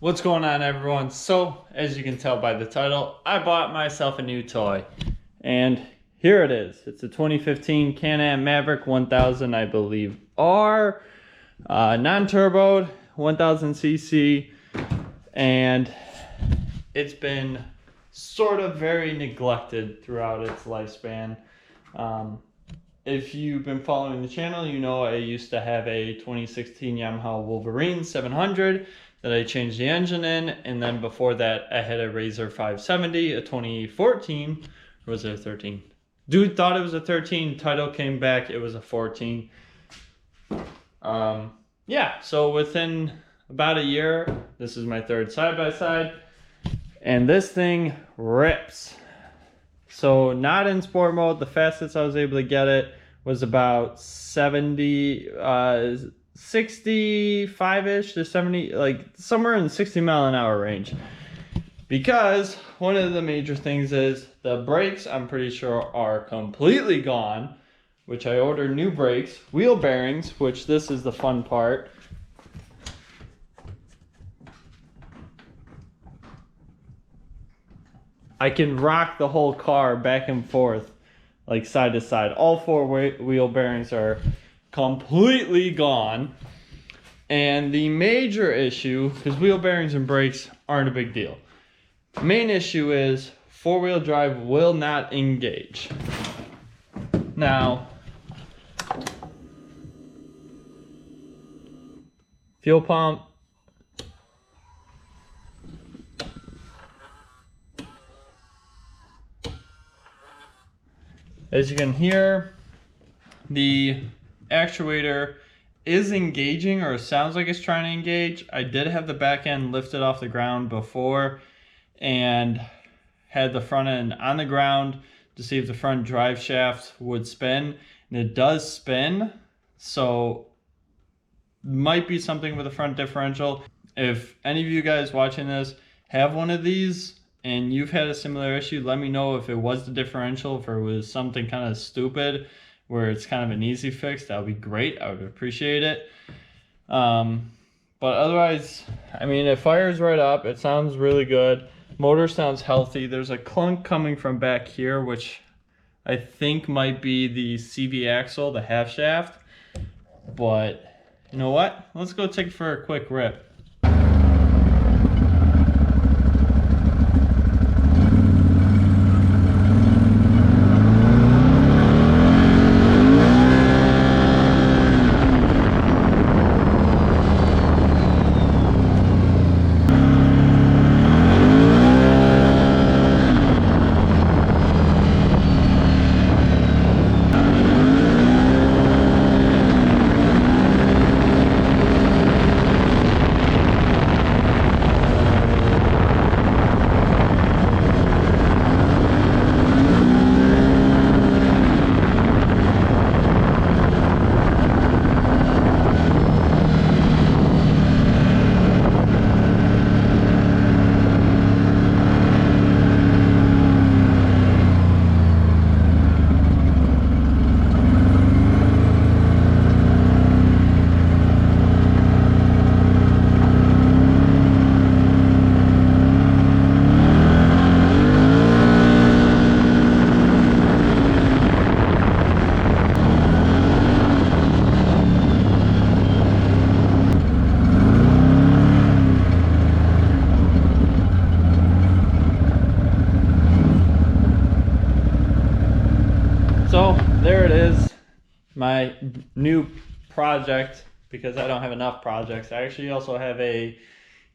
What's going on, everyone? So, as you can tell by the title, I bought myself a new toy. And here it is. It's a 2015 Can-Am Maverick 1000, I believe, R. Non-turboed, 1000cc. And it's been sort of very neglected throughout its lifespan. If you've been following the channel, you know I used to have a 2016 Yamaha Wolverine 700 that I changed the engine in, and then before that I had a Razor 570, a 2014, or was it a 13? Dude thought it was a 13, title came back, it was a 14. Yeah, so within about a year, this is my third side-by-side, and this thing rips. So not in sport mode, the fastest I was able to get it was about 65-ish to 70, like somewhere in the 60-mile-an-hour range. Because one of the major things is the brakes, I'm pretty sure, are completely gone, which I ordered new brakes, wheel bearings, which this is the fun part. I can rock the whole car back and forth, like side to side. All four wheel bearings are completely gone. And the major issue, because wheel bearings and brakes aren't a big deal. Main issue is four-wheel drive will not engage. Now, fuel pump. As you can hear, the actuator is engaging, or it sounds like it's trying to engage. I did have the back end lifted off the ground before and had the front end on the ground to see if the front drive shaft would spin, and it does spin, so might be something with the front differential. If any of you guys watching this have one of these and you've had a similar issue, let me know if it was the differential, if it was something kind of stupid where it's kind of an easy fix. That would be great. I would appreciate it. But otherwise, I mean, it fires right up. It sounds really good. Motor sounds healthy. There's a clunk coming from back here, which I think might be the CV axle, the half shaft. But you know what? Let's go take it for a quick rip. So there it is, my new project, because I don't have enough projects. I actually also have a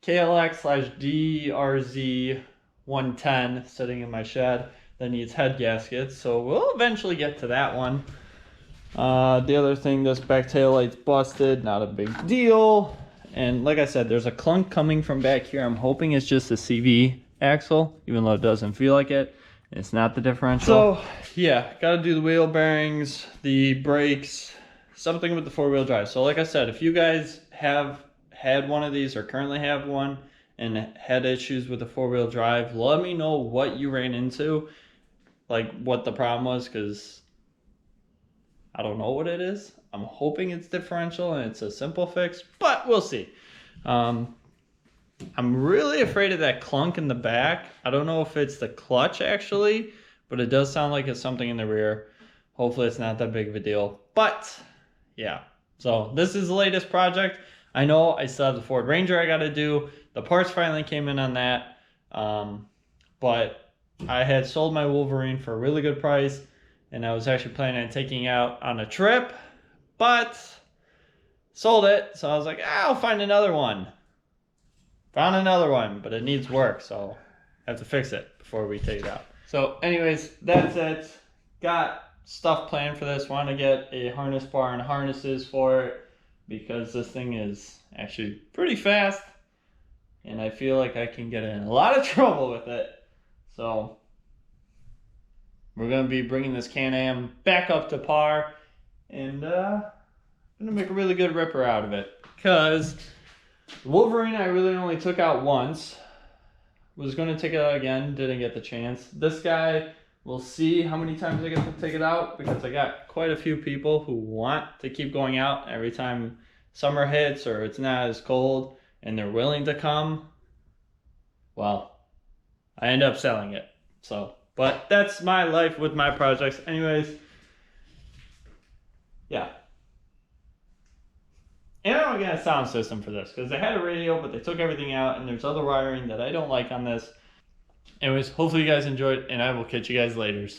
KLX/DRZ 110 sitting in my shed that needs head gaskets, so we'll eventually get to that one. The other thing, this back tail light's busted, not a big deal. And like I said, there's a clunk coming from back here. I'm hoping it's just a CV axle, even though it doesn't feel like it. It's not the differential. So yeah, gotta do the wheel bearings, the brakes, something with the four-wheel drive. So like I said, if you guys have had one of these or currently have one and had issues with the four-wheel drive, let me know what you ran into, like what the problem was, because I don't know what it is. I'm hoping it's differential and it's a simple fix, but we'll see. I'm really afraid of that clunk in the back. I don't know if it's the clutch actually, but it does sound like it's something in the rear. Hopefully it's not that big of a deal. But yeah, so this is the latest project. I know I still have the Ford Ranger I got to do. The parts finally came in on that. But I had sold my Wolverine for a really good price, and I was actually planning on taking it out on a trip, but sold it. So I was like, I'll find another one. Found another one, but it needs work, so I have to fix it before we take it out. So anyways, that's it. Got stuff planned for this. Want to get a harness bar and harnesses for it because this thing is actually pretty fast, and I feel like I can get in a lot of trouble with it. So we're going to be bringing this Can-Am back up to par, and going to make a really good ripper out of it. Because Wolverine I really only took out once. Was going to take it out again, didn't get the chance. This guy, we'll see how many times I get to take it out, because I got quite a few people who want to keep going out every time summer hits or it's not as cold and they're willing to come. Well, I end up selling it. So, but that's my life with my projects. Anyways, yeah. And I don't get a sound system for this because they had a radio, but they took everything out, and there's other wiring that I don't like on this. Anyways, hopefully you guys enjoyed, and I will catch you guys later.